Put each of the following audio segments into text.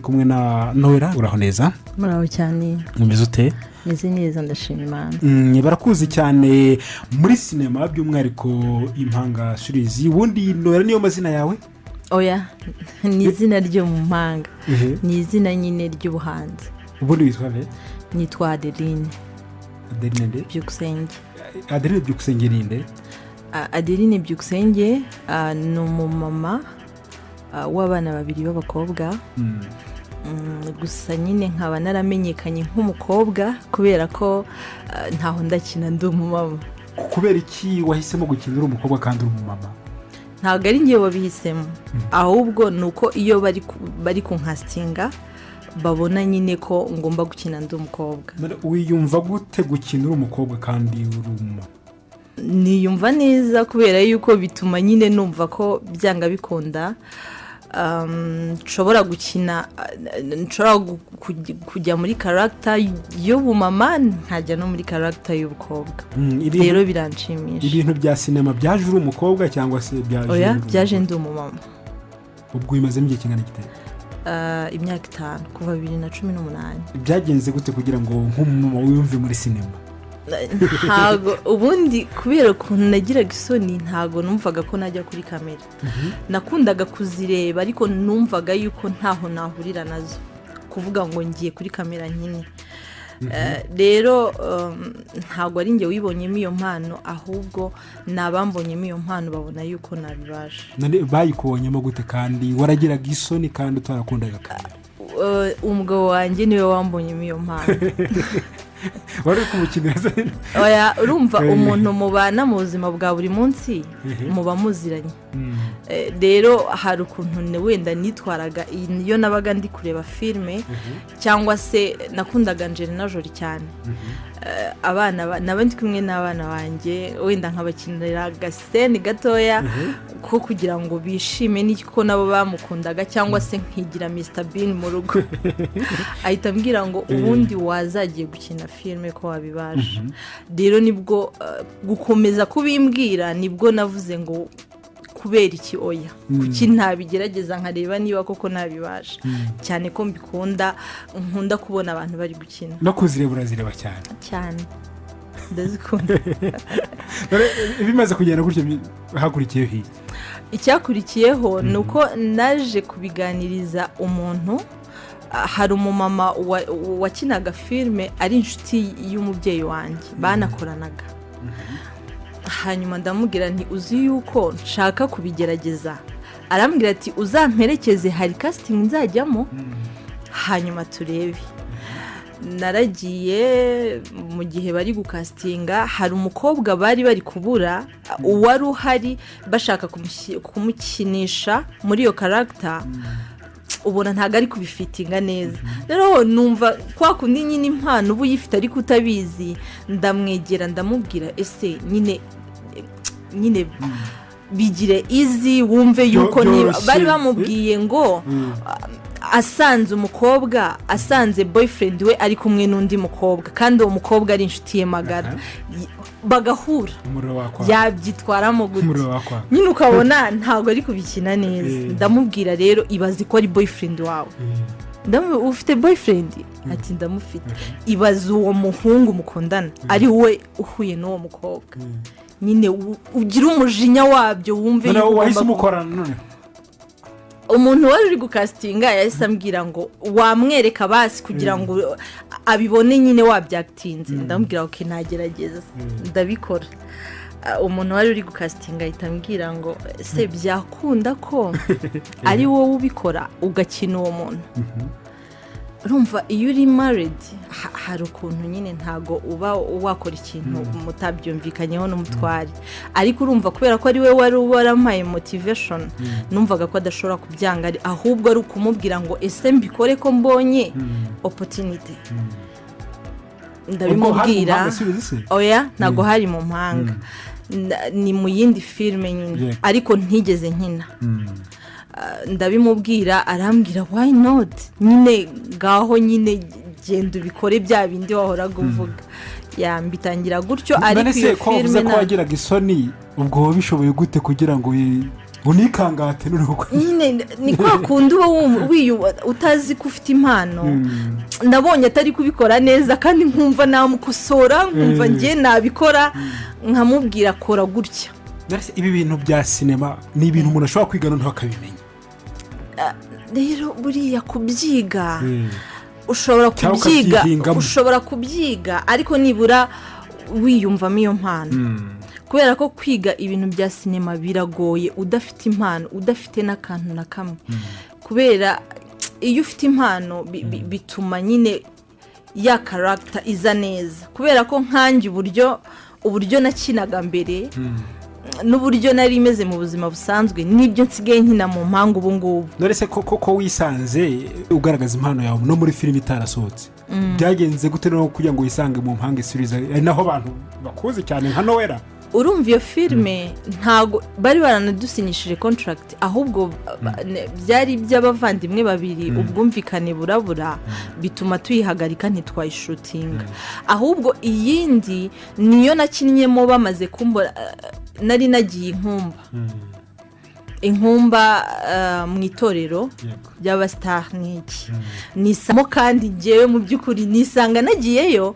kumwe na Noella uraho neza muraho cyane umeze ute meze neza ndashima Imana barakuzi cyane muri sinema by'umwihariko Impanga series ubundi Noella niyo mazina yawe oya ni izina ryo mu mpanga ni izina nyine ry'ubuhanzi ubundi witwa be nitwa Adeline Byukusenge Adeline Byukusenge ninde Adeline Byukusenge ni umumama w'abana babiri b'abakobwa gusa nyine nkaba naramenyekanye nk'umukobwa kubera ko ntaho ndakina ndi umumama. Kubera iki wahisemo gukina uri umukobwa kandi uri umumama? Ntabwo ari ngiye wabihisemo ahubwo nuko iyo bari kunkastinga babona nyine ko ngomba gukina ndi umukobwa. Wiyumva gute gukina uri umukobwa kandi uri umumama? Niyumva neza kubera yuko bituma nyine numva ko byanga bikunda nshobora gukina nshobora kujya muri character y'ubumama nkajya no muri character y'ubukobwa. Rero biranshimisha. Ibintu bya sinema byaje uri umukobwa cyangwa se byaje? Oya byaje ndi umumama. Ubwo imaze mu gihe kingana gite? Imyaka 5 kuva 2018. Byagenze gute kugira ngo nk'umumama wiyumve muri sinema? Ntago ubundi kubera ko nagiraga isoni ntago numvaga ko najya kuri kamera. Nakundaga kuzireba ariko numvaga yuko ntaho nahurira nazo kuvuga ngo ngiye kuri kamera nyine. Rero ntago ari nge wibonyemo iyo mpano ahubwo nabambonyemo iyo mpano babona yuko nabibasha. Bayikubonyemo gute kandi waragiraga isoni kandi utarakundaga kamera? Umugabo wanjye niwe wambonyemo iyo mpano. Wari kumukineza? Oya urumva umuntu mubana mu buzima bwa buri munsi muba muziranye. Rero hari ukuntu wenda nitwaraga iyo nabaga ndi kureba filme cyangwa se nakundaga Angelina Jolie cyane. Abana nabandi kumwe n'abana banjye wenda nkabakinira gaseni gatoya ko kugira ngo bishime niko nabo bamukundaga cyangwa se nkigira Mr Bean mu rugo. Ahita ambwira ngo ubundi wazagiye gukina filme ko wabibasha. Rero nibwo gukomeza kubimbwira nibwo navuze ngo kubera iki oya kuki ntabigerageza nkareba niba koko nabibasha cyane ko mbikunda nkunda kubona abantu bari gukina no kuzirebura cyane ndazikunda. Bimaze kugenda gutyo hakurikiyeho iki? Icyakurikiyeho nuko naje kubiganiriza umuntu. Hari umumama wakinaga filme ari inshuti y'umubyeyi wanjye banakoranaga. Hanyuma ndamubwira nti uzi yuko nshaka kubigerageza. Arambwira ati uzamperekeze hari casting nzajyamo hanyuma turebe. Naragiye mu gihe bari gukastinga hari umukobwa bari kubura uwari uhari bashaka kumukinisha muri iyo character. Ubona ntago ari kubifitinga neza. Rero numva kwa kundi nyine impano ubu yifite ariko utabizi ndamwegera ndamubwira ese nyine bigire easy wumve yuko bari bamubwiye ngo asanze umukobwa asanze boyfriend we ari kumwe n'undi mukobwa kandi uwo mukobwa ari inshuti ye magara bagahura yabyitwaramo gute nyine ukabona ntago ari kubikina neza. Ndamubwira rero ibazi ko ari boyfriend wawe. Ufite boyfriend? Ati ndamufite. Ibazi uwo muhungu mukundana ari we uhuye n'uwo mukobwa. Nyine ugira umujinya wabyo wumve yuko wahise umukorana none. Umuntu wari uri gukastinga yahise ambwira ngo wamwereka basi kugira ngo abibone nyine wabyactinze. Ndamubwira okay nagerageza ndabikora. Umuntu wari uri gukastinga ahita ambwira ngo se byakunda ko ari wowe ubikora ugakina uwo muntu. Urumva iyo uri married hari ukuntu nyine ntago uba wakora ikintu mutabyumvikanyeho n'umutwari ariko urumva kubera ko ari we wari warampaye motivation numvaga ko adashobora kubyanga ahubwo ari ukumubwira ngo ese mbikore ko mbonye opportunity. Ndabimubwira oya ntago hari mu mpanga. ni mu yindi filime nyine ariko ntigeze nkina ndabimubwira arambwira why not nyine ngaho nyine genda ubikore bya bindi wahoraga uvuga yambitangira gutyo ariko iyo filime ko wagiraga isoni ubwo bishoboye gute kugira ngo unikangate n'urugo nyine ni kwa kundi utazi ko ufite impano nabonye atari kubikora neza kandi nkumva namukosora nkumva ngiye nabikora nkamubwira kora gutya. Ibi bintu bya sinema ni ibintu umuntu ashobora kwiga noneho akabimenya rero buriya kubyiga ushobora kubyiga ariko nibura wiyumvamo iyo mpano kubera ko kwiga ibintu bya sinema biragoye udafite impano udafite n'akantu na kamwe kubera iyo ufite impano bituma nyine ya character iza neza kubera ko nkanjye uburyo nakinaga mbere n'uburyo nari imeze mu buzima busanzwe nibyo nsigaye nkina mu mpanga ubu ngubu. None se koko wisanze ugaragaza impano yawe no muri filime itarasohotse byagenze gute no kugira ngo wisange mu mpanga isuriza naho abantu bakuze cyane nka Noella? Urumva iyo filime ntago bari baranadusinyishije contract ahubwo byari iby'abavandimwe babiri ubwumvikane burabura bituma tuyihagarika ntitwayishutinga ahubwo iyindi niyo nakinnyemo bamaze kumbora nari nagiye inkumba mu itorero ry'abastar n'iki nisamo kandi ngewe mu by'ukuri nisanga nagiyeyo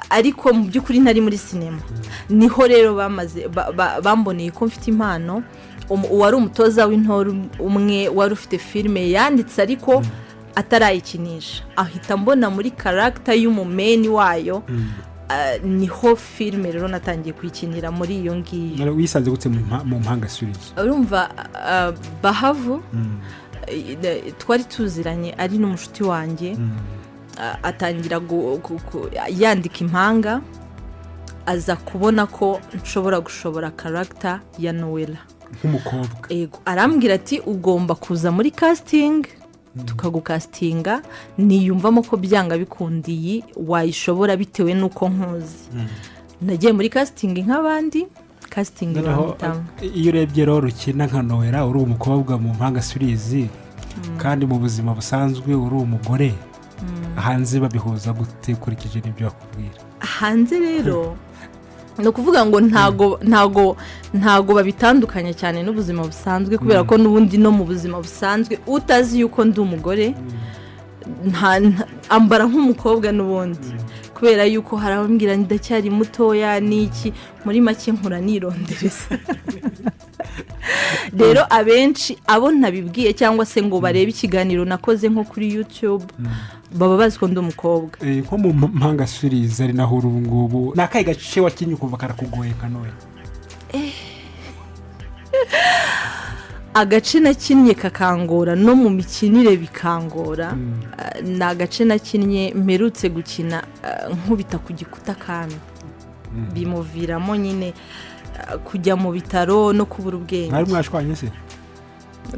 ariko mu by'ukuri ntari muri sinema niho rero bamboneye ko mfite impano wari umutoza w'intore umwe wari ufite filime yanditse ariko atarayikinisha ahita mbona muri character y'umumeni wayo niho filime rero natangiye kuyikinira muri iyo ngiyo. Wisanze gute mu mpanga suriza? Urumva Bahavu twari tuziranye ari n'umushuti wanjye atangira yandika impanga aza kubona ko nshobora character ya Noella nk'umukobwa arambwira ati ugomba kuza muri casting tukagukastinga niyumvamo ko byanga bikundiye wayishobora bitewe nuko nkuzi nagiye muri casting nk'abandi casting iyo urebye rero ukina nka Noella uri umukobwa mu mpanga surizi kandi mu buzima busanzwe uri umugore hanze babihuza gute kurikije n'ibyo bakubwira hanze rero no kuvuga ngo ntago babitandukanye cyane n'ubuzima busanzwe kubera ko nubundi no mu buzima busanzwe utazi yuko ndi umugore ambara nk'umukobwa nubundi kubera yuko harabambwira ndacyari mutoya niki muri make nkura nirondereza rero abenshi abo ntabibwiye cyangwa se ngo barebe ikiganiro nakoze nko kuri YouTube baba bazi ko ndi umukobwa nko mu mpanga suriza ari naho ubu ngubu nakaye gace wakinye kuva karakugoye nka Noella agace nakinnye kakangora no mu mikinire bikangora ni agace nakinnye mperutse gukina nkubita ku gikuta kandi bimuviramo nyine kujya mu bitaro no kubura ubwenge. Mwari mwashwanye se?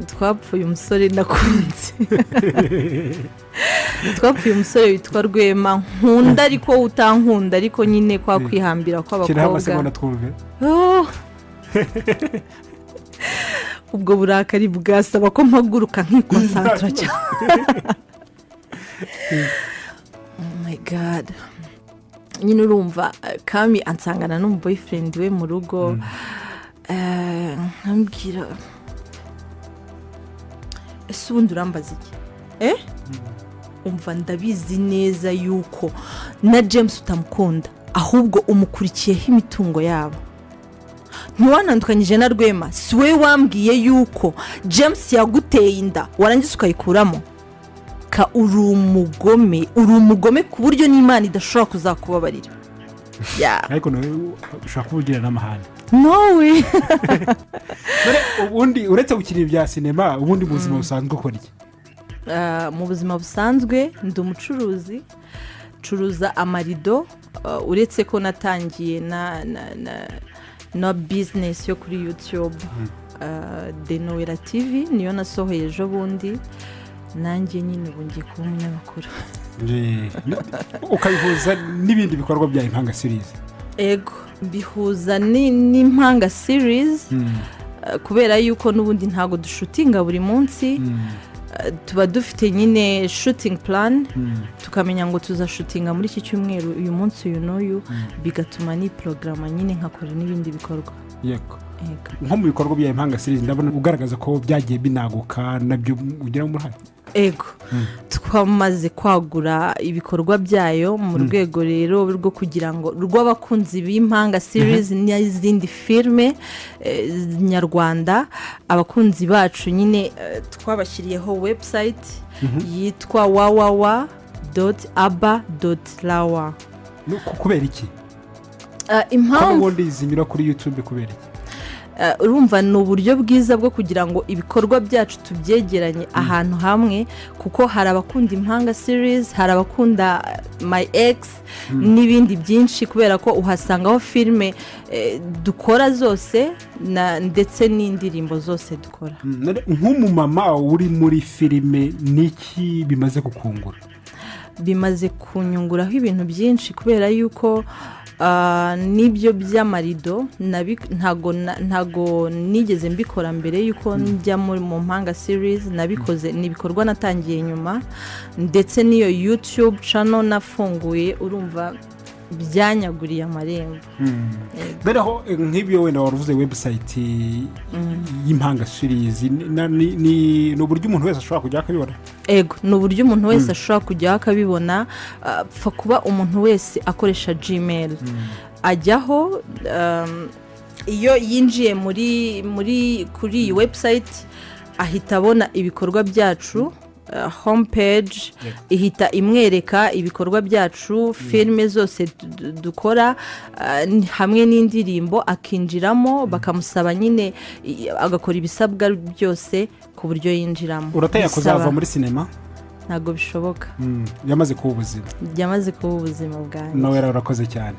Twapfuye umusore nakunze twapfuye umusore witwa Rwema nkunda ariko utankunda ariko nyine kwa kwihambira kw'abakobwa kiraho amasegonda twumve ubwo burakari bwasaba ko mpaguruka nkikonsantra cyane. Oh my god nyine urumva Kami ansangana n'umuboyfriend we mu rugo nkambwira ese ubundi urambaza iki umva ndabizi neza yuko na James utamukunda ahubwo umukurikiyeho imitungo yabo ntiwanandukanyije na Rwema si we wambwiye yuko James yaguteye inda warangiza ukayikuramo ka uri umugome ku buryo n'Imana idashobora kuzakubabarira ariko ushaka kuvugira n'amahane nowe ubundi uretse gukina ibya sinema ubundi mu buzima busanzwe ukora iki? Mu buzima busanzwe ndi umucuruzi curuza amarido uretse ko natangiye na business yo kuri YouTube de Noella TV niyo nasohoye ejo bundi nanjye nyine ubu ngiye kuba umunyamakuru ukabihuza n'ibindi bikorwa bya impanga suriza. Ego bihuza n'impanga series kubera yuko n'ubundi ntago dushutinga buri munsi tuba dufite nyine shooting plan tukamenya ngo tuzashutinga muri iki cyumweru uyu munsi uyu n'uyu bigatuma ni porogaramu nyine nkakora n'ibindi bikorwa. Yego nko mu bikorwa bya Impanga series ndabona ugaragaza ko byagiye binaguka nabyo ugira mu ruhare. Ego twamaze kwagura ibikorwa byayo mu rwego rero rwo kugira ngo rw'abakunzi b'Impanga series n'izindi filme nyarwanda abakunzi bacu nyine twabashyiriyeho website yitwa www.aba.lawa. Kubera iki? Impamvu zinyura kuri YouTube kubera iki? urumva ni uburyo bwiza bwo kugira ngo ibikorwa byacu tubyegeranye ahantu hamwe kuko hari abakunda Impanga series, hari abakunda My Ex n'ibindi byinshi kubera ko uhasangaho filme dukora zose ndetse n'indirimbo zose dukora. Nk'umumama uri muri filime niki bimaze kukungura? Bimaze kunyunguraho ibintu byinshi kubera yuko nibyo by'amarido ntago nigeze mbikora mbere yuko njya mu Impanga series nabikoze nibikorwa natangiye nyuma ndetse niyo YouTube channel nafunguye urumva byanyaguriye amarembo. Bereho nk'ibyo wenda waruvuze website y'Impanga series ni uburyo umuntu wese ashobora kujya akabibona. Ego ni uburyo umuntu wese ashobora kujya akabibona pfa kuba umuntu wese akoresha Gmail ajyaho iyo yinjiye kuri iyi website ahita abona ibikorwa byacu homepage ihita imwereka ibikorwa byacu filme zose dukora hamwe n'indirimbo akinjiramo bakamusaba nyine agakora ibisabwa byose ku buryo yinjiramo. Urataya kuzava muri sinema? Ntago bishoboka. Yamaze kuba ubuzima. Yamaze kuba ubuzima bwanjye. Noella urakoze cyane.